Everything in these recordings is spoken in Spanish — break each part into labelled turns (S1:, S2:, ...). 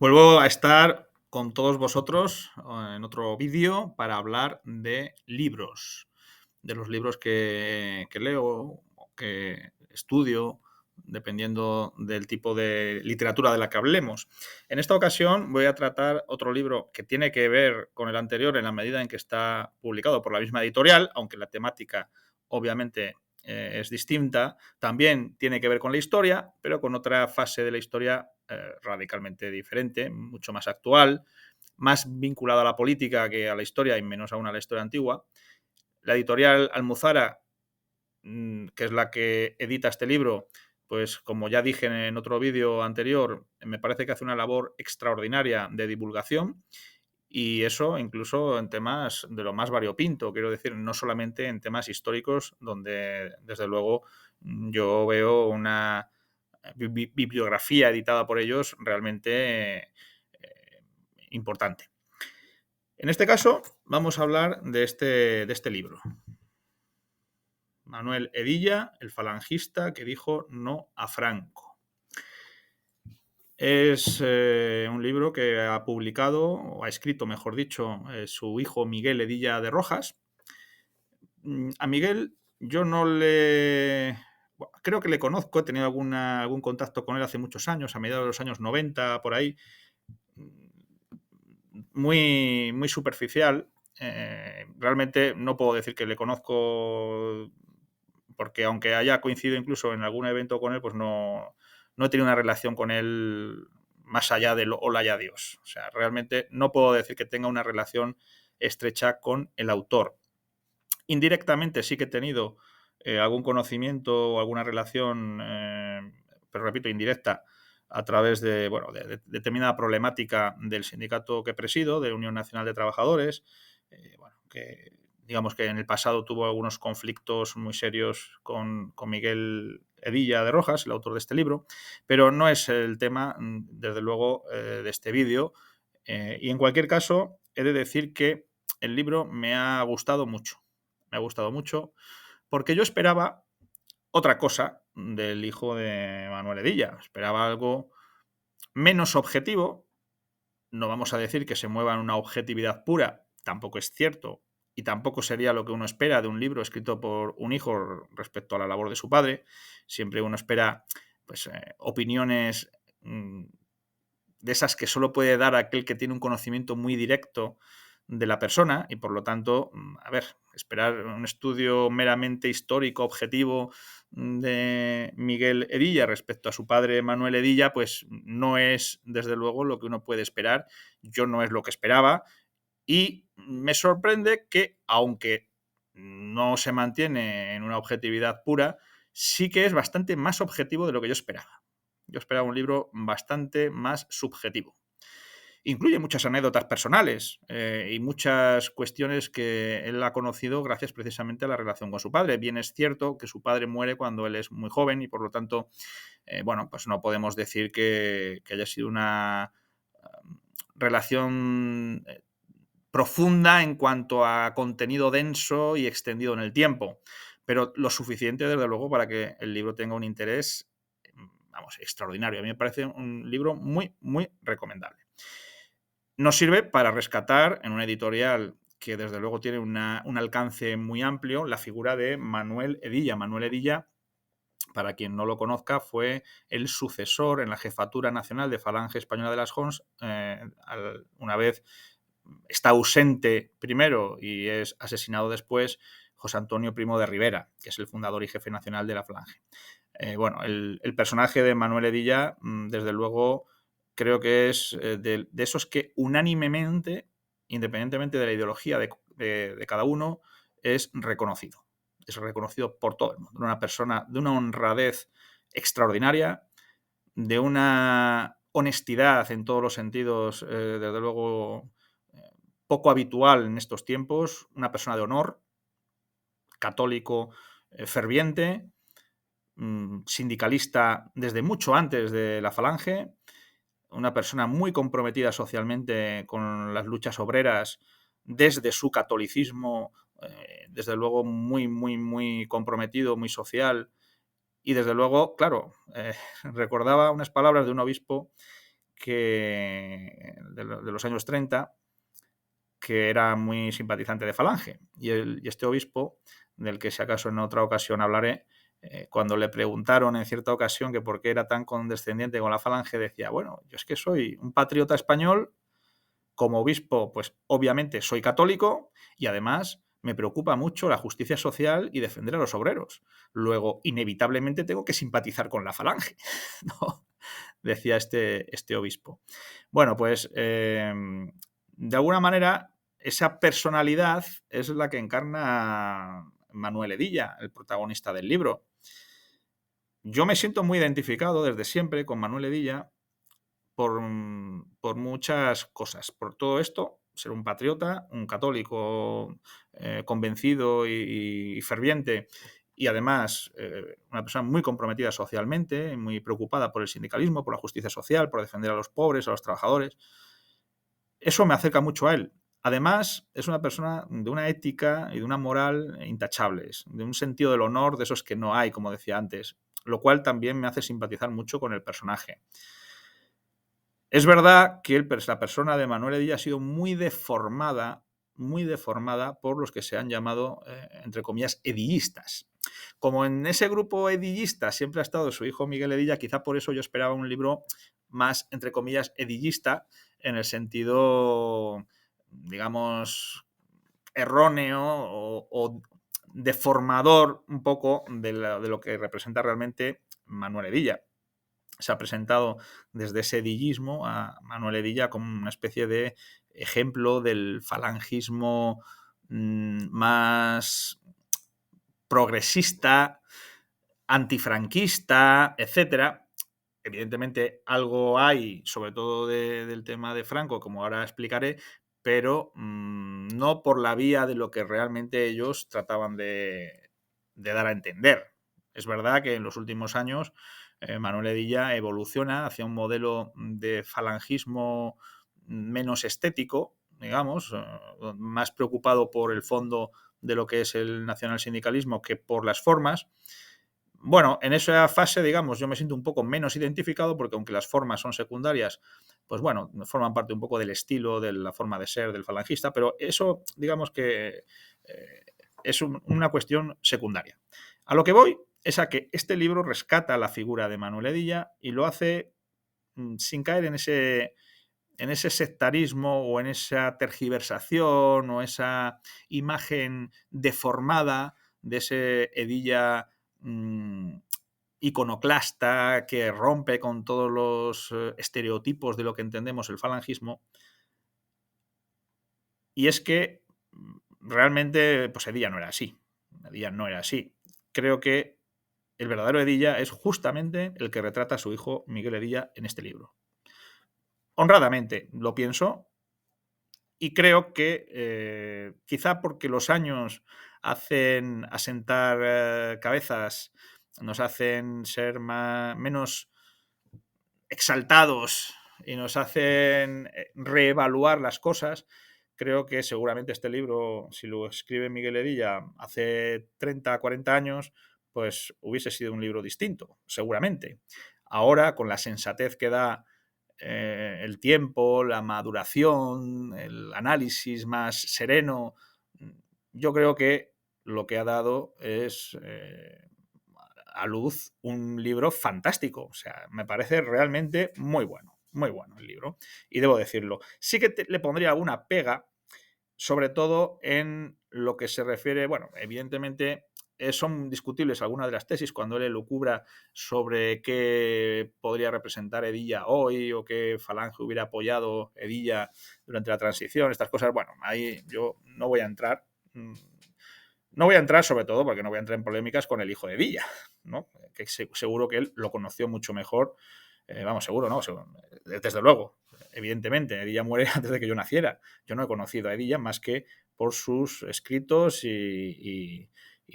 S1: Vuelvo a estar con todos vosotros en otro vídeo para hablar de libros, de los libros que leo o que estudio, dependiendo del tipo de literatura de la que hablemos. En esta ocasión voy a tratar otro libro que tiene que ver con el anterior en la medida en que está publicado por la misma editorial, aunque la temática obviamente es distinta. También tiene que ver con la historia, pero con otra fase de la historia radicalmente diferente, mucho más actual, más vinculada a la política que a la historia y menos aún a la historia antigua. La editorial Almuzara, que es la que edita este libro, pues como ya dije en otro vídeo anterior, me parece que hace una labor extraordinaria de divulgación y eso incluso en temas de lo más variopinto, quiero decir, no solamente en temas históricos, donde desde luego yo veo una bibliografía editada por ellos realmente importante. En este caso vamos a hablar de este libro. Manuel Hedilla, el falangista que dijo no a Franco. Es un libro que ha publicado, o ha escrito, mejor dicho, su hijo Miguel Hedilla de Rojas. A Miguel yo no le... Creo que le conozco, he tenido algún contacto con él hace muchos años, a mediados de los años 90, por ahí. Muy, muy superficial. Realmente no puedo decir que le conozco porque aunque haya coincidido incluso en algún evento con él, pues no he tenido una relación con él más allá del hola y adiós. O sea, realmente no puedo decir que tenga una relación estrecha con el autor. Indirectamente sí que he tenido algún conocimiento o alguna relación, pero repito, indirecta, a través de, bueno, de determinada problemática del sindicato que presido, de Unión Nacional de Trabajadores, bueno, que digamos que en el pasado tuvo algunos conflictos muy serios con Miguel Hedilla de Rojas, el autor de este libro, pero no es el tema, desde luego, de este vídeo. Y en cualquier caso, he de decir que el libro me ha gustado mucho. Me ha gustado mucho porque yo esperaba otra cosa del hijo de Manuel Hedilla. Esperaba algo menos objetivo. No vamos a decir que se mueva en una objetividad pura, tampoco es cierto, y tampoco sería lo que uno espera de un libro escrito por un hijo respecto a la labor de su padre. Siempre uno espera pues, opiniones de esas que solo puede dar aquel que tiene un conocimiento muy directo de la persona y por lo tanto, a ver, esperar un estudio meramente histórico, objetivo de Miguel Hedilla respecto a su padre Manuel Hedilla, pues no es desde luego lo que uno puede esperar. Yo no es lo que esperaba y me sorprende que, aunque no se mantiene en una objetividad pura, sí que es bastante más objetivo de lo que yo esperaba. Yo esperaba un libro bastante más subjetivo. Incluye muchas anécdotas personales y muchas cuestiones que él ha conocido gracias precisamente a la relación con su padre. Bien es cierto que su padre muere cuando él es muy joven y por lo tanto, bueno, pues no podemos decir que haya sido una relación profunda en cuanto a contenido denso y extendido en el tiempo, pero lo suficiente, desde luego, para que el libro tenga un interés, vamos, extraordinario. A mí me parece un libro muy, muy recomendable. Nos sirve para rescatar en una editorial que desde luego tiene un alcance muy amplio la figura de Manuel Hedilla. Manuel Hedilla, para quien no lo conozca, fue el sucesor en la jefatura nacional de Falange Española de las Jons, una vez está ausente primero y es asesinado después José Antonio Primo de Rivera, que es el fundador y jefe nacional de la Falange. Bueno, el personaje de Manuel Hedilla, desde luego, creo que es de esos que unánimemente, independientemente de la ideología de cada uno, es reconocido. Es reconocido por todo el mundo. Una persona de una honradez extraordinaria, de una honestidad en todos los sentidos, desde luego, poco habitual en estos tiempos, una persona de honor, católico ferviente, sindicalista desde mucho antes de la Falange, una persona muy comprometida socialmente con las luchas obreras desde su catolicismo, desde luego muy, muy, muy comprometido, muy social y desde luego, claro, recordaba unas palabras de un obispo de los años 30, que era muy simpatizante de Falange. Y este obispo, del que si acaso en otra ocasión hablaré, cuando le preguntaron en cierta ocasión que por qué era tan condescendiente con la Falange, decía, bueno, yo es que soy un patriota español, como obispo, pues obviamente soy católico y además me preocupa mucho la justicia social y defender a los obreros. Luego, inevitablemente tengo que simpatizar con la Falange, ¿no? Decía este obispo. Bueno, pues de alguna manera esa personalidad es la que encarna Manuel Hedilla, el protagonista del libro. Yo me siento muy identificado desde siempre con Manuel Hedilla por muchas cosas. Por todo esto, ser un patriota, un católico convencido y ferviente, y además una persona muy comprometida socialmente, muy preocupada por el sindicalismo, por la justicia social, por defender a los pobres, a los trabajadores. Eso me acerca mucho a él. Además, es una persona de una ética y de una moral intachables, de un sentido del honor de esos que no hay, como decía antes, lo cual también me hace simpatizar mucho con el personaje. Es verdad que la persona de Manuel Hedilla ha sido muy deformada por los que se han llamado, entre comillas, edillistas. Como en ese grupo edillista siempre ha estado su hijo Miguel Hedilla, quizá por eso yo esperaba un libro más, entre comillas, edillista, en el sentido, digamos, erróneo o deformador un poco de lo que representa realmente Manuel Hedilla. Se ha presentado desde ese edillismo a Manuel Hedilla como una especie de ejemplo del falangismo más progresista, antifranquista, etcétera. Evidentemente algo hay, sobre todo del tema de Franco, como ahora explicaré, pero no por la vía de lo que realmente ellos trataban de dar a entender. Es verdad que en los últimos años Manuel Hedilla evoluciona hacia un modelo de falangismo menos estético, digamos, más preocupado por el fondo de lo que es el nacionalsindicalismo que por las formas. Bueno, en esa fase, digamos, yo me siento un poco menos identificado porque aunque las formas son secundarias, pues bueno, forman parte un poco del estilo, de la forma de ser del falangista, pero eso, digamos que es una cuestión secundaria. A lo que voy es a que este libro rescata la figura de Manuel Hedilla y lo hace sin caer en ese sectarismo o en esa tergiversación o esa imagen deformada de ese Hedilla iconoclasta que rompe con todos los estereotipos de lo que entendemos el falangismo. Y es que realmente pues Hedilla no era así. Hedilla no era así. Creo que el verdadero Hedilla es justamente el que retrata a su hijo Miguel Hedilla en este libro. Honradamente lo pienso y creo que quizá porque los años hacen asentar cabezas, nos hacen ser menos exaltados y nos hacen reevaluar las cosas. Creo que seguramente este libro, si lo escribe Miguel Hedilla hace 30, 40 años, pues hubiese sido un libro distinto, seguramente. Ahora, con la sensatez que da el tiempo, la maduración, el análisis más sereno, yo creo que lo que ha dado es a luz un libro fantástico. O sea, me parece realmente muy bueno el libro. Y debo decirlo. Sí que le pondría alguna pega, sobre todo en lo que se refiere, bueno, evidentemente son discutibles algunas de las tesis cuando él elucubra sobre qué podría representar Hedilla hoy o qué falange hubiera apoyado Hedilla durante la transición, estas cosas, bueno, ahí yo no voy a entrar. No voy a entrar sobre todo porque no voy a entrar en polémicas con el hijo de Hedilla, ¿no? Que seguro que él lo conoció mucho mejor, vamos, seguro, ¿no? Desde luego, evidentemente, Hedilla muere antes de que yo naciera. Yo no he conocido a Hedilla más que por sus escritos y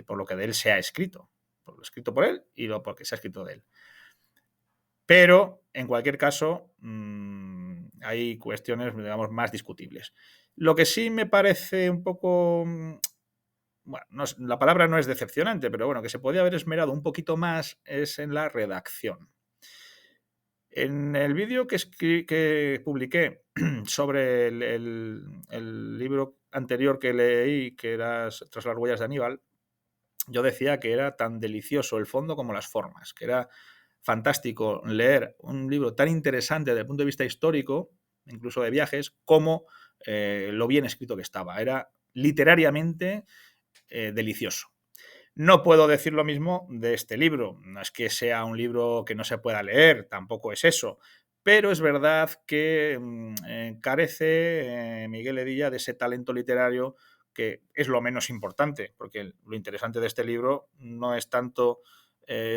S1: por lo que de él se ha escrito. Por lo escrito por él y lo porque se ha escrito de él. Pero, en cualquier caso, hay cuestiones, digamos, más discutibles. Lo que sí me parece un poco bueno, la palabra no es decepcionante, pero bueno, que se podía haber esmerado un poquito más es en la redacción. En el vídeo que publiqué sobre el libro anterior que leí, que era Tras las huellas de Aníbal, yo decía que era tan delicioso el fondo como las formas, que era fantástico leer un libro tan interesante desde el punto de vista histórico, incluso de viajes, como lo bien escrito que estaba. Era literariamente delicioso. No puedo decir lo mismo de este libro. No es que sea un libro que no se pueda leer, tampoco es eso. Pero es verdad que carece Miguel Edilla de ese talento literario que es lo menos importante, porque lo interesante de este libro no es tanto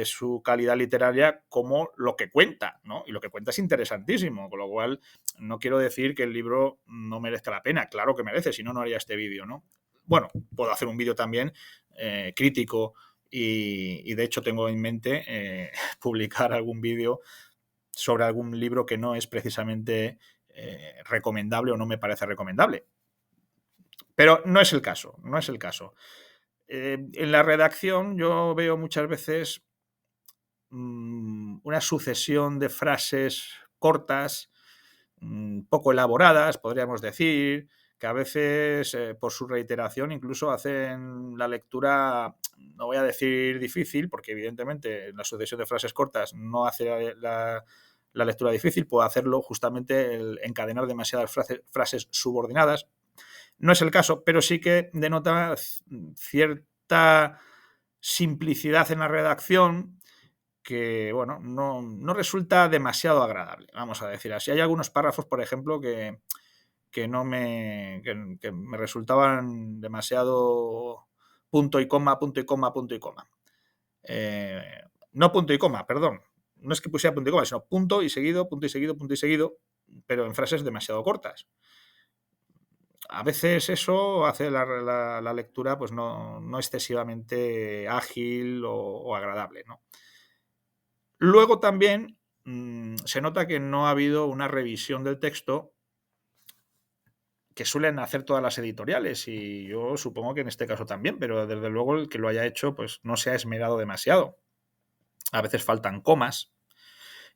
S1: su calidad literaria como lo que cuenta, ¿no? Y lo que cuenta es interesantísimo, con lo cual no quiero decir que el libro no merezca la pena. Claro que merece, si no, no haría este vídeo, ¿no? Bueno, puedo hacer un vídeo también crítico y de hecho tengo en mente publicar algún vídeo sobre algún libro que no es precisamente recomendable o no me parece recomendable. Pero no es el caso, no es el caso. En la redacción yo veo muchas veces una sucesión de frases cortas, poco elaboradas, podríamos decir, que a veces por su reiteración incluso hacen la lectura, no voy a decir difícil, porque evidentemente la sucesión de frases cortas no hace la lectura difícil, puede hacerlo justamente el encadenar demasiadas frases subordinadas. No es el caso, pero sí que denota cierta simplicidad en la redacción que, bueno, no resulta demasiado agradable, vamos a decir así. Hay algunos párrafos, por ejemplo, que no que me resultaban demasiado punto y coma, punto y coma, punto y coma. No punto y coma, perdón. No es que pusiera punto y coma, sino punto y seguido, punto y seguido, punto y seguido, pero en frases demasiado cortas. A veces eso hace la lectura pues no excesivamente ágil o agradable, ¿no? Luego también se nota que no ha habido una revisión del texto que suelen hacer todas las editoriales y yo supongo que en este caso también, pero desde luego el que lo haya hecho pues no se ha esmerado demasiado. A veces faltan comas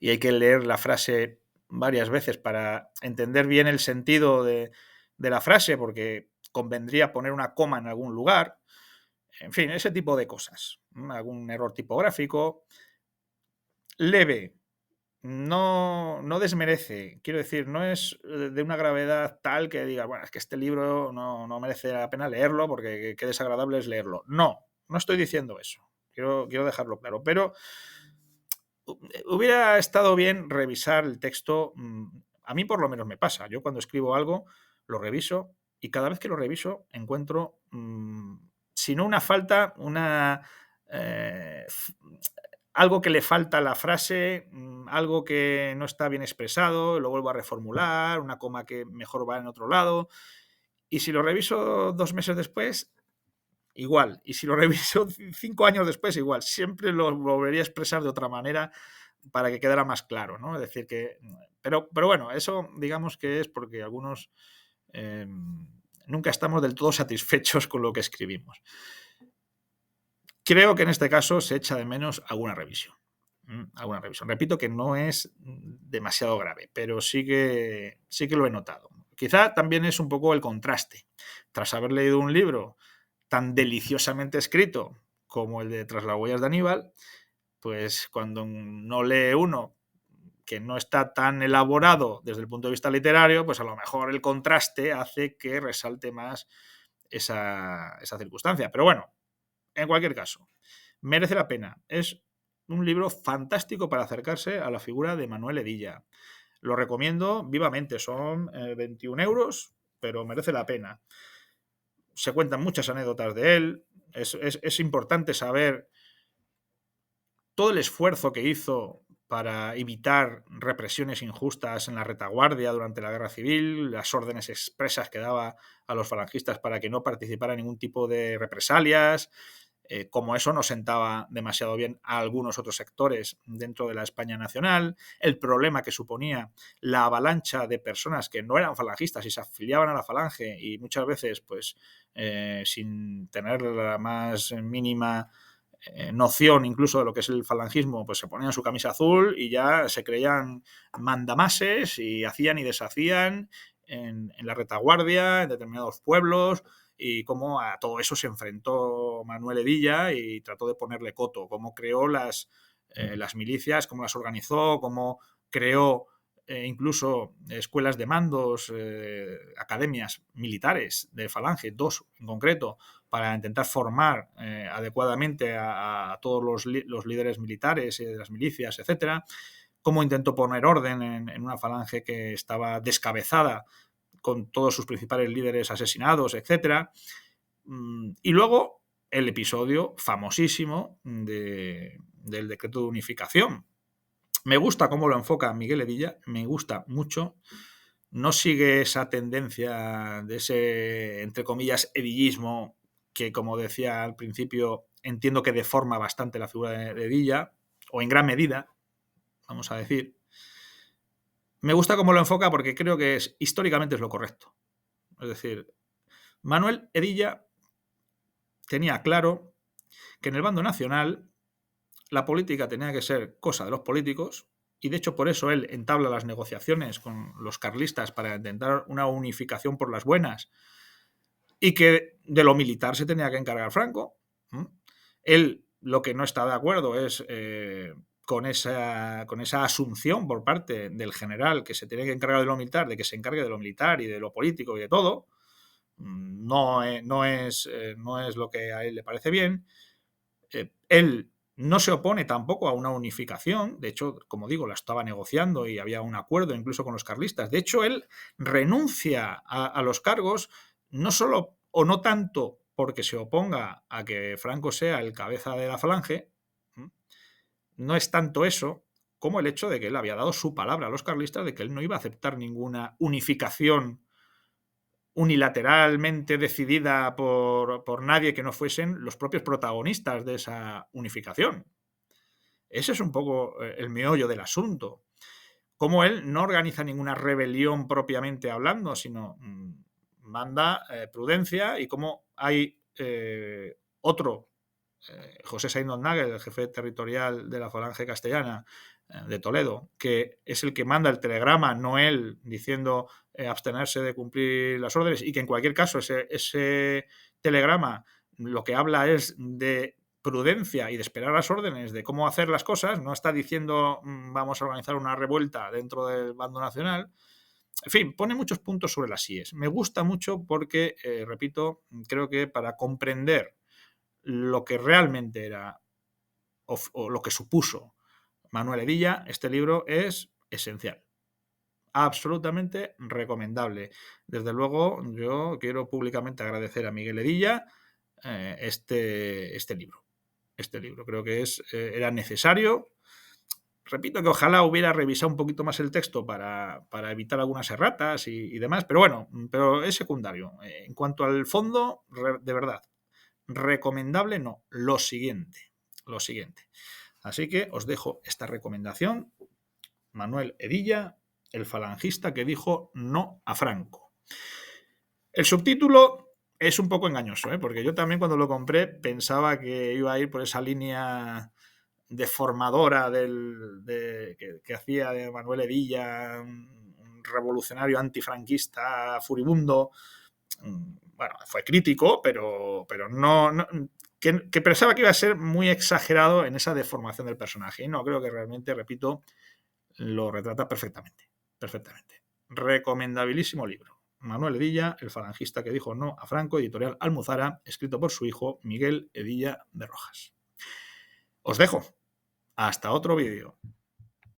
S1: y hay que leer la frase varias veces para entender bien el sentido de la frase, porque convendría poner una coma en algún lugar. En fin, ese tipo de cosas. Algún error tipográfico leve, no desmerece, quiero decir, no es de una gravedad tal que diga, bueno, es que este libro no merece la pena leerlo porque qué desagradable es leerlo. No estoy diciendo eso, quiero dejarlo claro, pero hubiera estado bien revisar el texto. A mí por lo menos me pasa, yo cuando escribo algo lo reviso y cada vez que lo reviso encuentro, si no una falta, eh, algo que le falta a la frase, algo que no está bien expresado, lo vuelvo a reformular, una coma que mejor va en otro lado. Y si lo reviso 2 meses después, igual. Y si lo reviso 5 años después, igual. Siempre lo volvería a expresar de otra manera para que quedara más claro, ¿no? Es decir, que. Pero bueno, eso digamos que es porque algunos nunca estamos del todo satisfechos con lo que escribimos. Creo que en este caso se echa de menos alguna revisión. Alguna revisión. Repito que no es demasiado grave, pero sí que lo he notado. Quizá también es un poco el contraste. Tras haber leído un libro tan deliciosamente escrito como el de Tras las huellas de Aníbal, pues cuando no lee uno que no está tan elaborado desde el punto de vista literario, pues a lo mejor el contraste hace que resalte más esa circunstancia. Pero bueno, en cualquier caso, merece la pena. Es un libro fantástico para acercarse a la figura de Manuel Edilla. Lo recomiendo vivamente. Son 21 euros, pero merece la pena. Se cuentan muchas anécdotas de él. Es importante saber todo el esfuerzo que hizo para evitar represiones injustas en la retaguardia durante la Guerra Civil, las órdenes expresas que daba a los falangistas para que no participara en ningún tipo de represalias, como eso no sentaba demasiado bien a algunos otros sectores dentro de la España nacional, el problema que suponía la avalancha de personas que no eran falangistas y se afiliaban a la falange y muchas veces pues sin tener la más mínima noción incluso de lo que es el falangismo, pues se ponían su camisa azul y ya se creían mandamases y hacían y deshacían en la retaguardia, en determinados pueblos, y cómo a todo eso se enfrentó Manuel Hedilla y trató de ponerle coto, cómo creó las milicias, cómo las organizó, cómo creó incluso escuelas de mandos, academias militares de Falange, 2 en concreto, para intentar formar adecuadamente a todos los líderes militares de las milicias, etcétera. Cómo intentó poner orden en una Falange que estaba descabezada, con todos sus principales líderes asesinados, etcétera. Y luego el episodio famosísimo del decreto de unificación. Me gusta cómo lo enfoca Miguel Hedilla, me gusta mucho. No sigue esa tendencia de ese, entre comillas, hedillismo que, como decía al principio, entiendo que deforma bastante la figura de Hedilla, o en gran medida, vamos a decir. Me gusta cómo lo enfoca porque creo que históricamente es lo correcto. Es decir, Manuel Hedilla tenía claro que en el bando nacional la política tenía que ser cosa de los políticos, y de hecho por eso él entabla las negociaciones con los carlistas para intentar una unificación por las buenas, y que de lo militar se tenía que encargar Franco. Él lo que no está de acuerdo es con esa asunción por parte del general que se tiene que encargar de lo militar, de que se encargue de lo militar y de lo político y de todo. No es lo que a él le parece bien. Él no se opone tampoco a una unificación, de hecho, como digo, la estaba negociando y había un acuerdo incluso con los carlistas. De hecho, él renuncia a los cargos, no solo o no tanto porque se oponga a que Franco sea el cabeza de la Falange, no es tanto eso como el hecho de que él había dado su palabra a los carlistas de que él no iba a aceptar ninguna unificación unilateralmente decidida por nadie que no fuesen los propios protagonistas de esa unificación. Ese es un poco el meollo del asunto. Como él no organiza ninguna rebelión propiamente hablando, sino manda prudencia, y como hay otro, José Sainz Nagel, el jefe territorial de la Falange Castellana de Toledo, que es el que manda el telegrama, no él, diciendo abstenerse de cumplir las órdenes, y que en cualquier caso ese telegrama lo que habla es de prudencia y de esperar las órdenes de cómo hacer las cosas, no está diciendo vamos a organizar una revuelta dentro del bando nacional. En fin, pone muchos puntos sobre las IES. Me gusta mucho porque, repito, creo que para comprender lo que realmente era o lo que supuso Manuel Hedilla, este libro es esencial. Absolutamente recomendable. Desde luego, yo quiero públicamente agradecer a Miguel Hedilla este libro. Este libro creo que era necesario. Repito que ojalá hubiera revisado un poquito más el texto para evitar algunas erratas y demás, pero bueno, pero es secundario. En cuanto al fondo, de verdad, recomendable no, lo siguiente. Así que os dejo esta recomendación. Manuel Hedilla, el falangista que dijo no a Franco. El subtítulo es un poco engañoso, porque yo también cuando lo compré pensaba que iba a ir por esa línea deformadora que hacía de Manuel Hedilla, un revolucionario antifranquista furibundo. Bueno, fue crítico, pero no que pensaba que iba a ser muy exagerado en esa deformación del personaje. Y no, creo que realmente, repito, lo retrata perfectamente. Recomendabilísimo libro. Manuel Hedilla, el falangista que dijo no a Franco, editorial Almuzara, escrito por su hijo Miguel Hedilla de Rojas. Os dejo. Hasta otro vídeo.